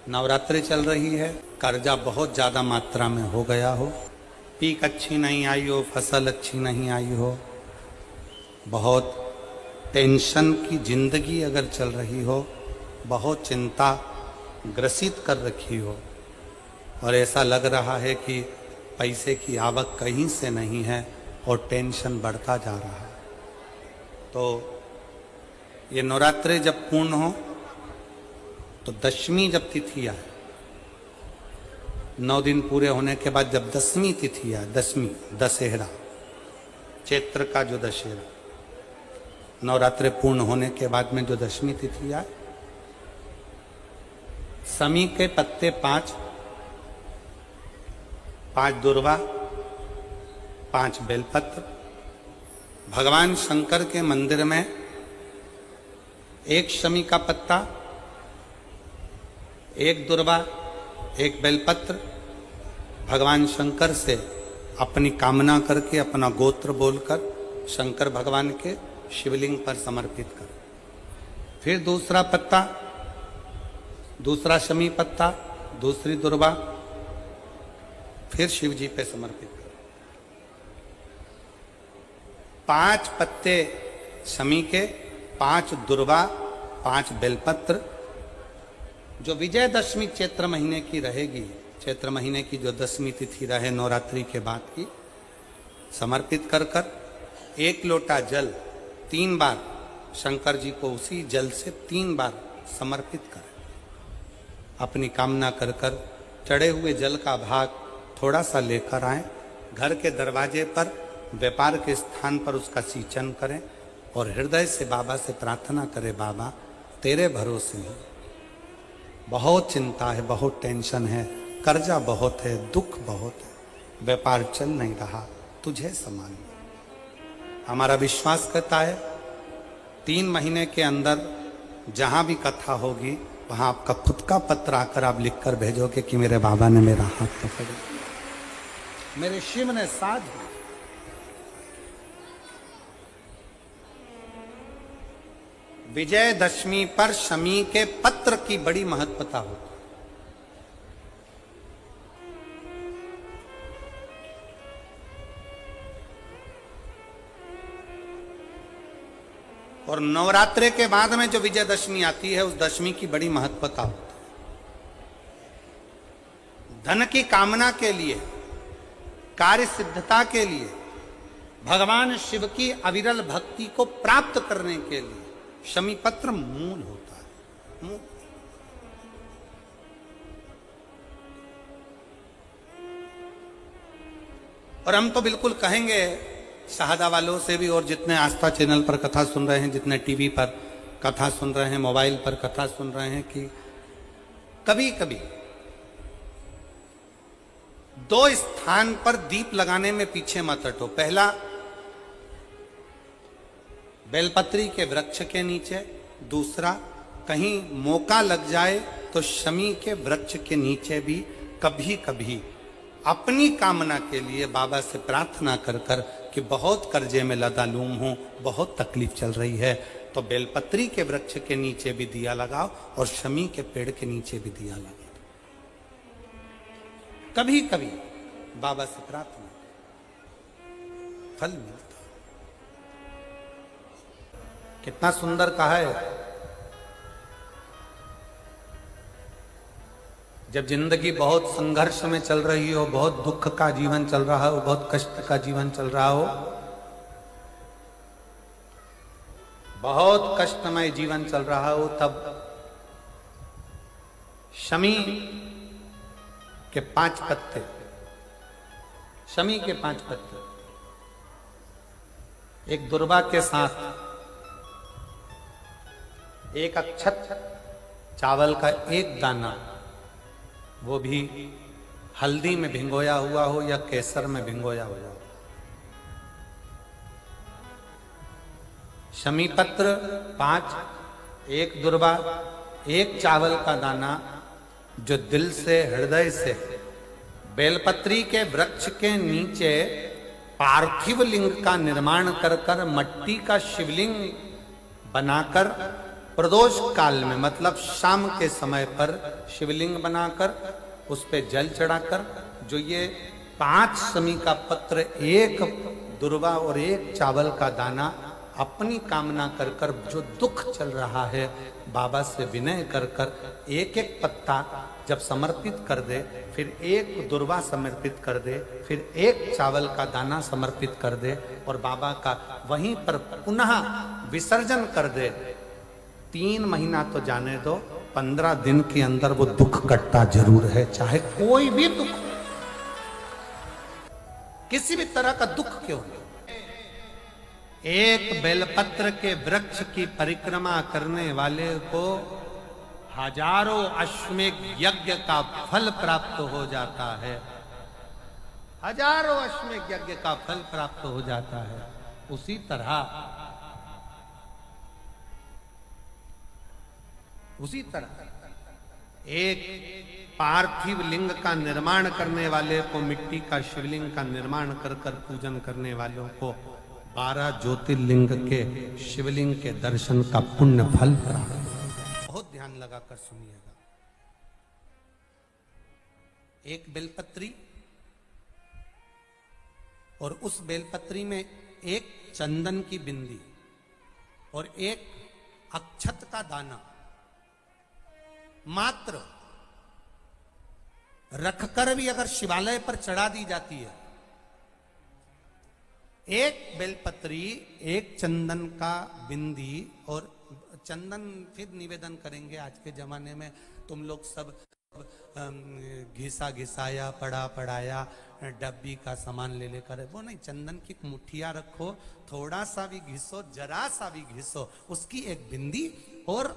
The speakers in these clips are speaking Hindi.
नवरात्रि चल रही है, कर्जा बहुत ज़्यादा मात्रा में हो गया हो, पीक अच्छी नहीं आई हो, फसल अच्छी नहीं आई हो, बहुत टेंशन की जिंदगी अगर चल रही हो, बहुत चिंता ग्रसित कर रखी हो और ऐसा लग रहा है कि पैसे की आवक कहीं से नहीं है और टेंशन बढ़ता जा रहा है, तो ये नवरात्रि जब पूर्ण हो तो दशमी जब तिथि आए, 9 दिन पूरे होने के बाद जब दसवीं तिथि आए, दसवीं दशहरा, चैत्र का जो दशहरा, नवरात्रि पूर्ण होने के बाद में जो दशमी तिथि आए, समी के पत्ते 5 दुर्वा, 5 बेलपत्र, भगवान शंकर के मंदिर में 1 शमी का पत्ता, 1 दुर्वा, 1 बेलपत्र, भगवान शंकर से अपनी कामना करके, अपना गोत्र बोलकर शंकर भगवान के शिवलिंग पर समर्पित कर। फिर दूसरा पत्ता, दूसरा शमी पत्ता, दूसरी दुर्वा, फिर शिव जी पे समर्पित कर। 5 पत्ते शमी के, 5 दुर्वा, 5 बेलपत्र, जो विजयदशमी चैत्र महीने की रहेगी, चैत्र महीने की जो दसवीं तिथि रहे नवरात्रि के बाद की, समर्पित कर कर 1 लोटा जल 3 बार शंकर जी को उसी जल से 3 बार समर्पित करें। अपनी कामना कर कर चढ़े हुए जल का भाग थोड़ा सा लेकर आएं, घर के दरवाजे पर, व्यापार के स्थान पर उसका सिंचन करें और हृदय से बाबा से प्रार्थना करें, बाबा तेरे भरोसे हैं, बहुत चिंता है, बहुत टेंशन है, कर्जा बहुत है, दुख बहुत है, व्यापार चल नहीं रहा, तुझे समान। हमारा विश्वास कहता है 3 महीने के अंदर जहां भी कथा होगी वहां आपका खुद का पत्र आकर आप लिखकर भेजोगे कि मेरे बाबा ने मेरा हाथ पकड़ा, मेरे शिव ने साथ दिया। विजयदशमी पर शमी के पत्र की बड़ी महत्वता होती है। और नवरात्रि के बाद में जो विजयदशमी आती है, उस दशमी की बड़ी महत्वता होती है। धन की कामना के लिए, कार्य सिद्धता के लिए, भगवान शिव की अविरल भक्ति को प्राप्त करने के लिए शमी पत्र मूल होता है, मूल। और हम तो बिल्कुल कहेंगे शहादा वालों से भी, और जितने आस्था चैनल पर कथा सुन रहे हैं, जितने टीवी पर कथा सुन रहे हैं, मोबाइल पर कथा सुन रहे हैं, कि कभी कभी 2 स्थान पर दीप लगाने में पीछे मत हटो। पहला, बेलपत्री के वृक्ष के नीचे। दूसरा, कहीं मौका लग जाए तो शमी के वृक्ष के नीचे भी कभी कभी अपनी कामना के लिए बाबा से प्रार्थना कर कर कि बहुत कर्जे में लदालूम हूं, बहुत तकलीफ चल रही है, तो बेलपत्री के वृक्ष के नीचे भी दिया लगाओ और शमी के पेड़ के नीचे भी दिया लगाओ। कभी कभी बाबा से प्रार्थना, फल मिलता। कितना सुंदर कहा है, जब जिंदगी बहुत संघर्ष में चल रही हो, बहुत दुख का जीवन चल रहा हो, बहुत कष्ट का जीवन चल रहा हो, बहुत कष्टमय जीवन चल रहा हो, तब शमी के 5 पत्ते, शमी के 5 पत्ते, एक दुर्वा के साथ 1 अक्षत चावल का 1 दाना, वो भी हल्दी में भिंगोया हुआ हो या केसर में भिंगोया हुआ हो, शमी पत्र 5, 1 दुर्वा, 1 चावल का दाना, जो दिल से, हृदय से बेलपत्री के वृक्ष के नीचे पार्थिव लिंग का निर्माण कर कर, मट्टी का शिवलिंग बनाकर प्रदोष काल में मतलब शाम के समय पर शिवलिंग बनाकर उस पे जल चढ़ाकर जो ये 5 समी का पत्र, 1 दुर्वा और 1 चावल का दाना अपनी कामना कर कर जो दुख चल रहा है बाबा से विनय कर कर एक एक पत्ता जब समर्पित कर दे, फिर 1 दुर्वा समर्पित कर दे, फिर 1 चावल का दाना समर्पित कर दे और बाबा का वहीं पर पुनः विसर्जन कर दे, 3 महीना तो जाने दो, 15 दिन के अंदर वो दुख कटता जरूर है, चाहे कोई भी दुख, किसी भी तरह का दुख क्यों हो। एक बेलपत्र के वृक्ष की परिक्रमा करने वाले को हजारों अश्वमेध यज्ञ का फल प्राप्त हो जाता है, हजारों अश्वमेध यज्ञ का फल प्राप्त हो जाता है। उसी तरह एक पार्थिव लिंग का निर्माण करने वाले को, मिट्टी का शिवलिंग का निर्माण कर कर पूजन करने वालों को 12 ज्योतिर्लिंग के शिवलिंग के दर्शन का पुण्य फल प्राप्त। बहुत ध्यान लगाकर सुनिएगा। एक बेलपत्री और उस बेलपत्री में 1 चंदन की बिंदी और 1 अक्षत का दाना मात्र रखकर भी अगर शिवालय पर चढ़ा दी जाती है, 1 बेलपत्री, 1 चंदन का बिंदी और चंदन फिर निवेदन करेंगे। आज के जमाने में तुम लोग सब घिसा घिसाया, पड़ा पड़ाया, डब्बी का सामान ले लेकर, वो नहीं, चंदन की मुठिया रखो, थोड़ा सा भी घिसो, जरा सा भी घिसो, उसकी 1 बिंदी और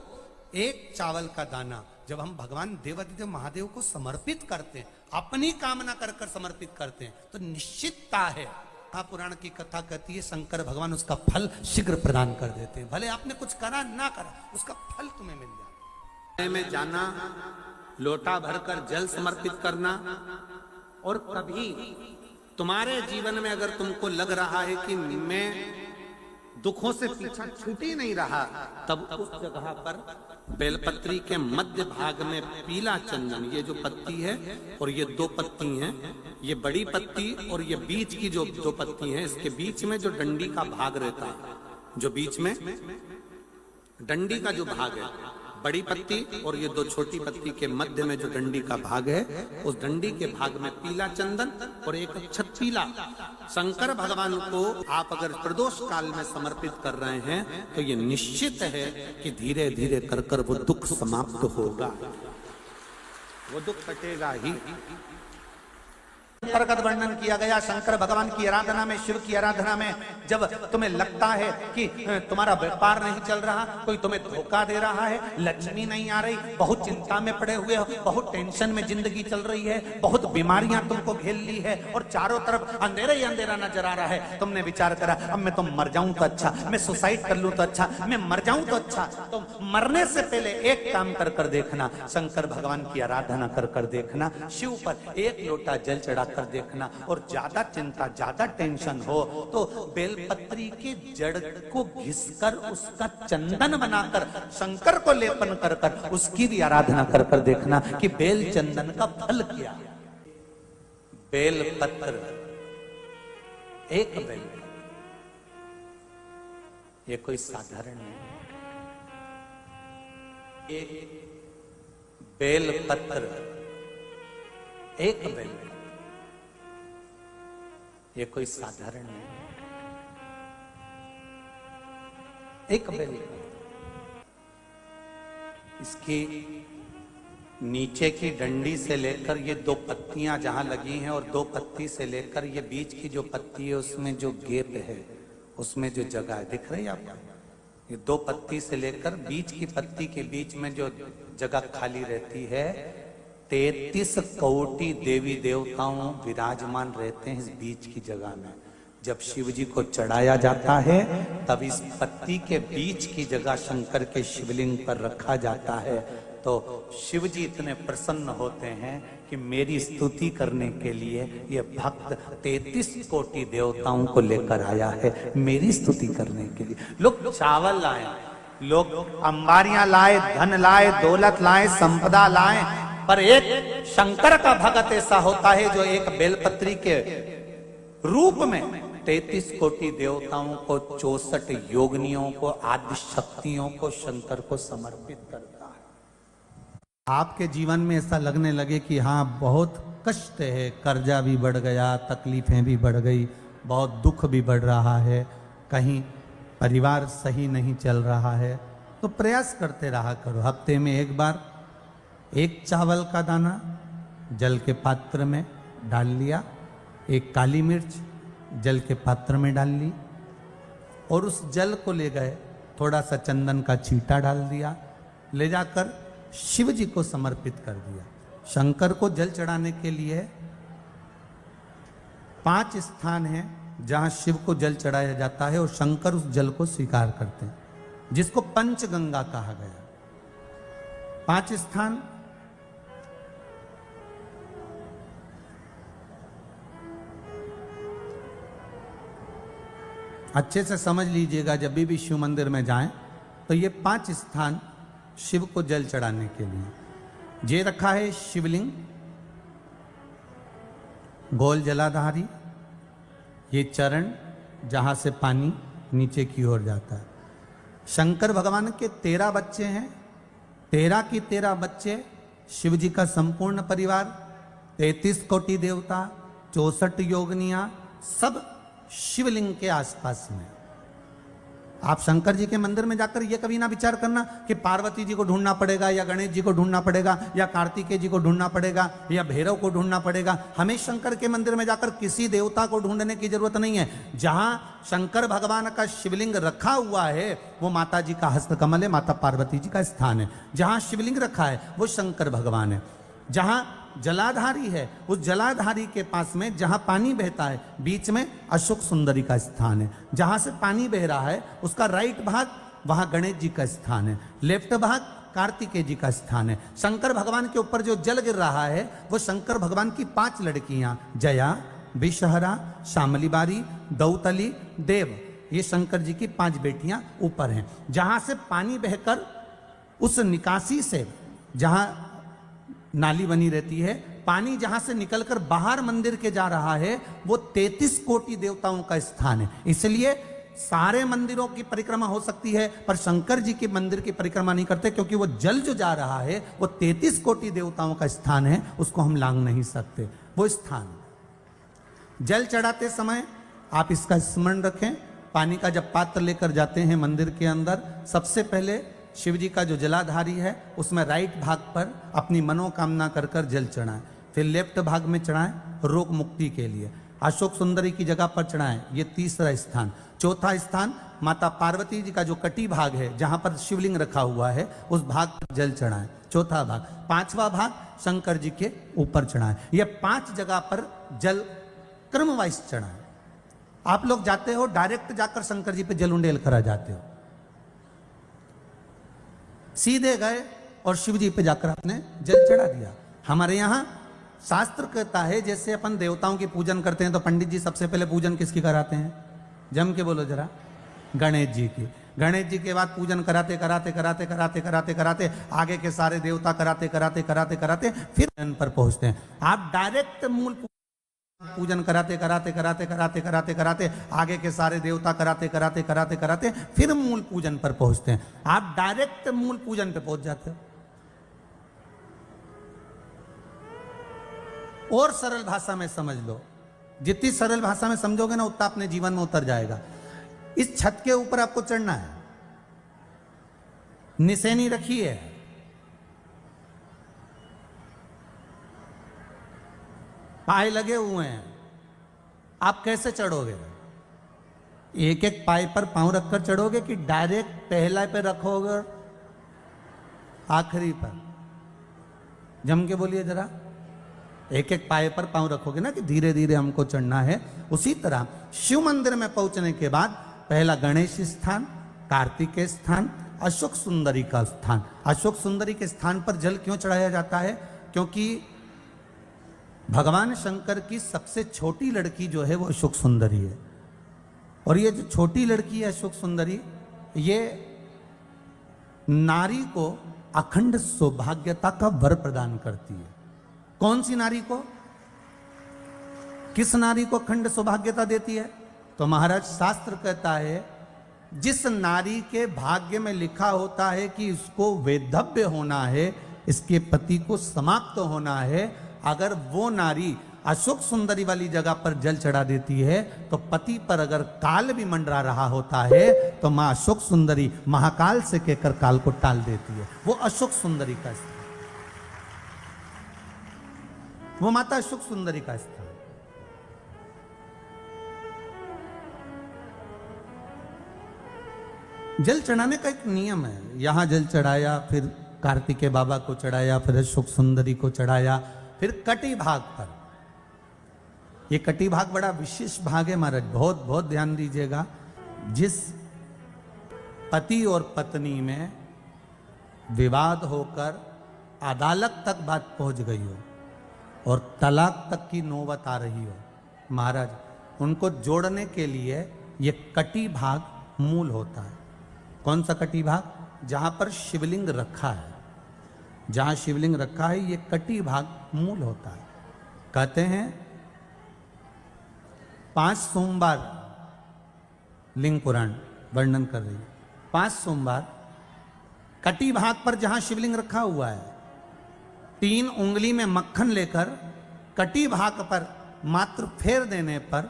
1 चावल का दाना जब हम भगवान देवाधिदेव महादेव को समर्पित करते हैं, अपनी कामना कर कर समर्पित करते हैं, तो निश्चितता है, पुराण की कथा कहती है, शंकर भगवान उसका फल शीघ्र प्रदान कर देते हैं। भले आपने कुछ करा ना करा, उसका फल तुम्हें मिल जाता। में जाना, लोटा भरकर जल समर्पित करना, और कभी तुम्हारे जीवन में अगर तुमको लग रहा है कि मैं दुखों से पीछा छूट ही नहीं रहा, तब उस जगह पर बेलपत्री के मध्य भाग में पीला चंदन, ये जो पत्ती है और ये 2 पत्ती हैं, ये बड़ी पत्ती और ये बीच की जो 2 पत्ती हैं, इसके बीच में जो डंडी का भाग रहता है, जो बीच में डंडी का जो भाग है, बड़ी पत्ती और ये 2 छोटी पत्ती के मध्य में जो डंडी का भाग है, उस डंडी के भाग में पीला चंदन और 1 अक्षत पीला शंकर भगवान को आप अगर प्रदोष काल में समर्पित कर रहे हैं, तो ये निश्चित है कि धीरे धीरे कर कर वो दुख समाप्त होगा, वो दुख कटेगा ही। अंतर्गत वर्णन किया गया शंकर भगवान की आराधना में, शिव की आराधना में, जब तुम्हें लगता है कि तुम्हारा व्यापार नहीं चल रहा, कोई तुम्हें धोखा दे रहा है, लक्ष्मी नहीं आ रही, बहुत चिंता में पड़े हुए हो, बहुत टेंशन में जिंदगी चल रही है, बहुत बीमारियां तुमको घेर ली है और चारों तरफ अंधेरा ही अंधेरा नजर आ रहा है, तुमने विचार करा अब मैं तो मर जाऊं तो अच्छा, मैं सुसाइड कर लूं तो अच्छा, मैं मर जाऊं तो अच्छा, तो मरने से पहले एक काम कर कर देखना, शंकर भगवान की आराधना कर कर देखना, शिव पर 1 लोटा जल चढ़ा कर देखना, और ज्यादा चिंता, ज्यादा टेंशन हो तो बेलपत्री के जड़ को घिसकर उसका चंदन बनाकर शंकर को लेपन कर कर उसकी भी आराधना कर कर देखना कि बेल चंदन का फल क्या। बेलपत्र, 1 बेल, ये कोई साधारण नहीं, 1 बेलपत्र, 1 बेल, ये कोई साधारण नहीं, 1 बेल। इसकी नीचे की डंडी से लेकर ये 2 पत्तियां जहां लगी हैं, और 2 पत्ती से लेकर ये बीच की जो पत्ती है उसमें जो गैप है, उसमें जो जगह है, दिख रही है आपको, ये 2 पत्ती से लेकर बीच की पत्ती के बीच में जो जगह खाली रहती है, 33 कोटि देवी देवताओं विराजमान रहते हैं इस बीच की जगह में। जब शिव जी को चढ़ाया जाता है तब इस पत्ती के बीच की जगह शंकर के शिवलिंग पर रखा जाता है, तो शिव जी इतने प्रसन्न होते हैं कि मेरी स्तुति करने के लिए ये भक्त 33 कोटि देवताओं को लेकर आया है, मेरी स्तुति करने के लिए। लोग चावल लाए, लोग अंबारियां लाए, धन लाए, दौलत लाए, संपदा लाए, पर एक शंकर का भगत ऐसा होता है जो एक बेलपत्री के रूप में 33 कोटि देवताओं को, 64 योगिनियों को, आदि शक्तियों को शंकर को समर्पित करता है। आपके जीवन में ऐसा लगने लगे कि हाँ बहुत कष्ट है, कर्जा भी बढ़ गया, तकलीफें भी बढ़ गई, बहुत दुख भी बढ़ रहा है, कहीं परिवार सही नहीं चल रहा है, तो प्रयास करते रहा करो। हफ्ते में एक बार एक चावल का दाना जल के पात्र में डाल लिया, एक काली मिर्च जल के पात्र में डाल ली और उस जल को ले गए, थोड़ा सा चंदन का छींटा डाल दिया, ले जाकर शिव जी को समर्पित कर दिया। शंकर को जल चढ़ाने के लिए 5 स्थान हैं जहां शिव को जल चढ़ाया जाता है और शंकर उस जल को स्वीकार करते हैं, जिसको पंचगंगा कहा गया। 5 स्थान अच्छे से समझ लीजिएगा, जब भी शिव मंदिर में जाएं तो ये 5 स्थान शिव को जल चढ़ाने के लिए ये रखा है। शिवलिंग, गोल जलाधारी, ये चरण जहां से पानी नीचे की ओर जाता है। शंकर भगवान के 13 बच्चे हैं, 13 की 13 बच्चे, शिव जी का संपूर्ण परिवार, 33 कोटि देवता, 64 योगिनियां, सब शिवलिंग के आसपास में। आप शंकर जी के मंदिर में जाकर यह कभी ना विचार करना कि पार्वती जी को ढूंढना पड़ेगा या गणेश जी को ढूंढना पड़ेगा या कार्तिकेय जी को ढूंढना पड़ेगा या भैरव को ढूंढना पड़ेगा। हमें शंकर के मंदिर में जाकर किसी देवता को ढूंढने की जरूरत नहीं है। जहां शंकर भगवान का शिवलिंग रखा हुआ है वो माता जी का हस्तकमल है, माता पार्वती जी का स्थान है। जहां शिवलिंग रखा है वो शंकर भगवान है। जहां जलाधारी है उस जलाधारी के पास में जहां पानी बहता है बीच में अशोक सुंदरी का स्थान है। जहां से पानी बह रहा है उसका राइट भाग वहां गणेश जी का स्थान है, लेफ्ट भाग कार्तिकेय जी का स्थान है। शंकर भगवान के ऊपर जो जल गिर रहा है वो शंकर भगवान की 5 लड़कियां जया, विषहरा, शामलीबारी, दौतली, देव, ये शंकर जी की 5 बेटियां ऊपर हैं। जहां से पानी बहकर उस निकासी से, जहां नाली बनी रहती है, पानी जहां से निकलकर बाहर मंदिर के जा रहा है वो 33 कोटि देवताओं का स्थान है। इसलिए सारे मंदिरों की परिक्रमा हो सकती है पर शंकर जी के मंदिर की परिक्रमा नहीं करते, क्योंकि वो जल जो जा रहा है वो 33 कोटि देवताओं का स्थान है, उसको हम लांघ नहीं सकते। वो स्थान जल चढ़ाते समय आप इसका स्मरण रखें। पानी का जब पात्र लेकर जाते हैं मंदिर के अंदर, सबसे पहले शिव जी का जो जलाधारी है उसमें राइट भाग पर अपनी मनोकामना कर कर जल चढ़ाएं, फिर लेफ्ट भाग में चढ़ाएं रोग मुक्ति के लिए। अशोक सुंदरी की जगह पर चढ़ाएं, ये 3रा स्थान। 4था स्थान माता पार्वती जी का जो कटी भाग है जहां पर शिवलिंग रखा हुआ है उस भाग पर जल चढ़ाएं, 4था भाग। 5वां भाग शंकर जी के ऊपर चढ़ाएं। ये 5 जगह पर जल क्रम वाइज चढ़ाएं। आप लोग जाते हो डायरेक्ट जाकर शंकर जी पे जल उंडेल करा जाते हो, सीधे गए और शिव जी पे जाकर आपने जल चढ़ा दिया। हमारे यहाँ शास्त्र कहता है जैसे अपन देवताओं की पूजन करते हैं तो पंडित जी सबसे पहले पूजन किसकी कराते हैं? जम के बोलो जरा, गणेश जी की। गणेश जी के बाद पूजन कराते कराते कराते कराते कराते कराते आगे के सारे देवता कराते कराते कराते कराते फिर जन पर पहुंचते हैं। आप डायरेक्ट मूल पूजन कराते कराते कराते कराते कराते कराते आगे के सारे देवता कराते कराते कराते कराते फिर मूल पूजन पर पहुंचते हैं। आप डायरेक्ट मूल पूजन पे पहुंच जाते हो। और सरल भाषा में समझ लो, जितनी सरल भाषा में समझोगे ना उतना अपने जीवन में उतर जाएगा। इस छत के ऊपर आपको चढ़ना है, निशानी रखी है, पाए लगे हुए हैं, आप कैसे चढ़ोगे? एक एक पाए पर पांव रखकर चढ़ोगे कि डायरेक्ट पहला पे रखोगे आखिरी पर? जम के बोलिए जरा, एक एक पाए पर पांव रखोगे ना कि धीरे धीरे हमको चढ़ना है। उसी तरह शिव मंदिर में पहुंचने के बाद पहला गणेश स्थान, कार्तिकेय स्थान, अशोक सुंदरी का स्थान। अशोक सुंदरी के स्थान पर जल क्यों चढ़ाया जाता है? क्योंकि भगवान शंकर की सबसे छोटी लड़की जो है वो अशोक सुंदरी है। और ये जो छोटी लड़की है अशोक सुंदरी, ये नारी को अखंड सौभाग्यता का वर प्रदान करती है। कौन सी नारी को? किस नारी को अखंड सौभाग्यता देती है? तो महाराज शास्त्र कहता है जिस नारी के भाग्य में लिखा होता है कि इसको वैधव्य होना है, इसके पति को समाप्त होना है, अगर वो नारी अशोक सुंदरी वाली जगह पर जल चढ़ा देती है तो पति पर अगर काल भी मंडरा रहा होता है तो मां अशोक सुंदरी महाकाल से कहकर काल को टाल देती है। वो अशोक सुंदरी का स्थान, वो माता अशोक सुंदरी का स्थान। जल चढ़ाने का एक नियम है। यहां जल चढ़ाया, फिर कार्तिकेय बाबा को चढ़ाया, फिर अशोक सुंदरी को चढ़ाया, फिर कटी भाग पर। ये कटी भाग बड़ा विशेष भाग है महाराज, बहुत बहुत ध्यान दीजिएगा। जिस पति और पत्नी में विवाद होकर अदालत तक बात पहुंच गई हो और तलाक तक की नौबत आ रही हो, महाराज उनको जोड़ने के लिए ये कटी भाग मूल होता है। कौन सा कटी भाग? जहां पर शिवलिंग रखा है, जहां शिवलिंग रखा है ये कटी भाग मूल होता है। कहते हैं 5 सोमवार लिंग पुराण वर्णन कर रही है। 5 सोमवार कटी भाग पर जहां शिवलिंग रखा हुआ है, 3 उंगली में मक्खन लेकर कटी भाग पर मात्र फेर देने पर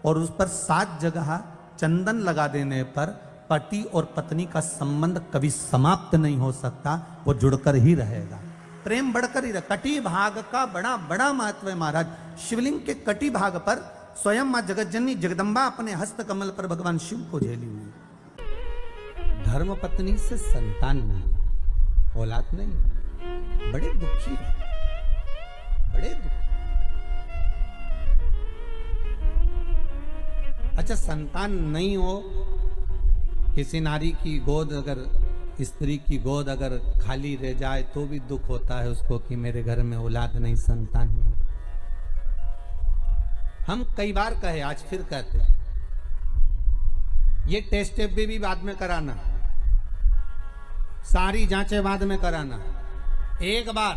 और उस पर 7 जगह चंदन लगा देने पर पति और पत्नी का संबंध कभी समाप्त नहीं हो सकता, वो जुड़कर ही रहेगा, प्रेम बढ़कर ही रहेगा। कटी भाग का बड़ा बड़ा महत्व है महाराज। शिवलिंग के कटी भाग पर स्वयं मां जगतजननी जगदम्बा अपने हस्त कमल पर भगवान शिव को झेली हुई। धर्म पत्नी से संतान नहीं, औलाद नहीं, बड़े दुखी है, बड़े दुखी। अच्छा, संतान नहीं हो, किसी नारी की गोद अगर, स्त्री की गोद अगर खाली रह जाए तो भी दुख होता है उसको कि मेरे घर में औलाद नहीं, संतान नहीं। हम कई बार कहे, आज फिर कहते हैं, ये टेस्ट भी बाद में कराना, सारी जांचें बाद में कराना। एक बार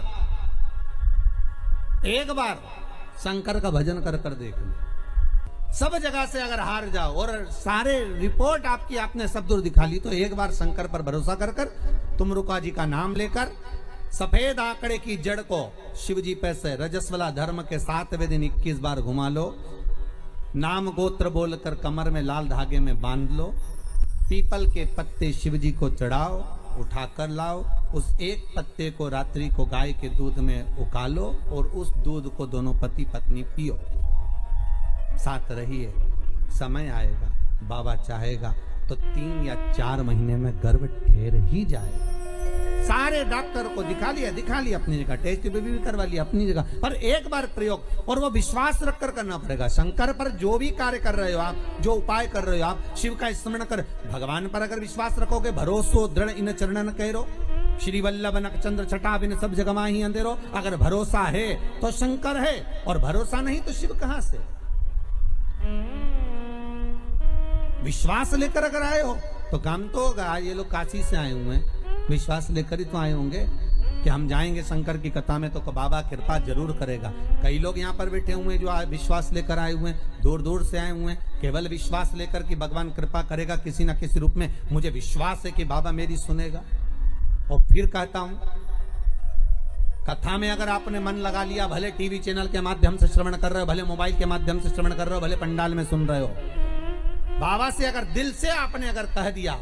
शंकर का भजन कर कर देख लो। सब जगह से अगर हार जाओ और सारे रिपोर्ट आपकी आपने सब दूर दिखा ली, तो एक बार शंकर पर भरोसा कर कर तुमरुका जी का नाम लेकर सफेद आंकड़े की जड़ को शिव जी पे से रजस्वला धर्म के 7वें दिन 21 बार घुमा लो। नाम गोत्र बोलकर कमर में लाल धागे में बांध लो। पीपल के पत्ते शिव जी को चढ़ाओ, उठाकर लाओ। उस एक पत्ते को रात्रि को गाय के दूध में उकालो और उस दूध को दोनों पति पत्नी पियो। साथ रहिए, समय आएगा, बाबा चाहेगा तो 3 या 4 महीने में गर्भ ठहर ही जाएगा। सारे डॉक्टर को दिखा लिया अपनी जगह, टेस्ट भी करवा लिया अपनी जगह, पर एक बार प्रयोग, और वो विश्वास रखकर करना पड़ेगा। शंकर पर जो भी कार्य कर रहे हो आप, जो उपाय कर रहे हो आप, शिव का स्मरण कर, भगवान पर अगर विश्वास रखोगे, भरोसो दृढ़ इन चरणन कहो, श्री वल्लभ नख चंद्र छटा बिन सब जगमा ही अंधेरो। अगर भरोसा है तो शंकर है, और भरोसा नहीं तो शिव कहां से? विश्वास लेकर अगर आए हो तो काम तो होगा। ये लोग काशी से आए हुए हैं, विश्वास लेकर ही तो आए होंगे कि हम जाएंगे शंकर की कथा में तो बाबा कृपा जरूर करेगा। कई लोग यहाँ पर बैठे हुए हैं जो विश्वास लेकर आए हुए हैं, दूर दूर से आए हुए हैं, केवल विश्वास लेकर कि भगवान कृपा करेगा किसी न किसी रूप में, मुझे विश्वास है कि बाबा मेरी सुनेगा। और फिर कहता हूं, कथा में अगर आपने मन लगा लिया, भले टीवी चैनल के माध्यम से श्रवण कर रहे हो, भले मोबाइल के माध्यम से श्रवण कर रहे हो, भले पंडाल में सुन रहे हो, बाबा से अगर दिल से आपने अगर कह दिया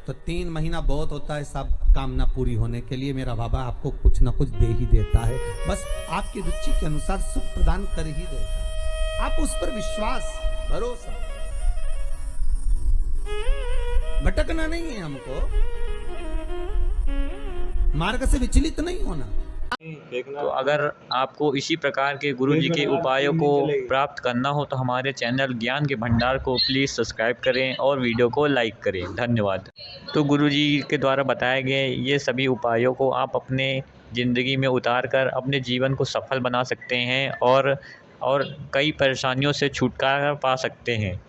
तो 3 महीना बहुत होता है सब कामना पूरी होने के लिए। मेरा बाबा आपको कुछ ना कुछ दे ही देता है, बस आपकी रुचि के अनुसार सुख प्रदान कर ही देता है। आप उस पर विश्वास, भरोसा, भटकना नहीं है हमको, मार्ग से विचलित नहीं होना। तो अगर आपको इसी प्रकार के गुरु जी के उपायों को प्राप्त करना हो तो हमारे चैनल ज्ञान के भंडार को प्लीज़ सब्सक्राइब करें और वीडियो को लाइक करें। धन्यवाद। तो गुरु जी के द्वारा बताए गए ये सभी उपायों को आप अपने ज़िंदगी में उतार कर अपने जीवन को सफल बना सकते हैं और कई परेशानियों से छुटकारा पा सकते हैं।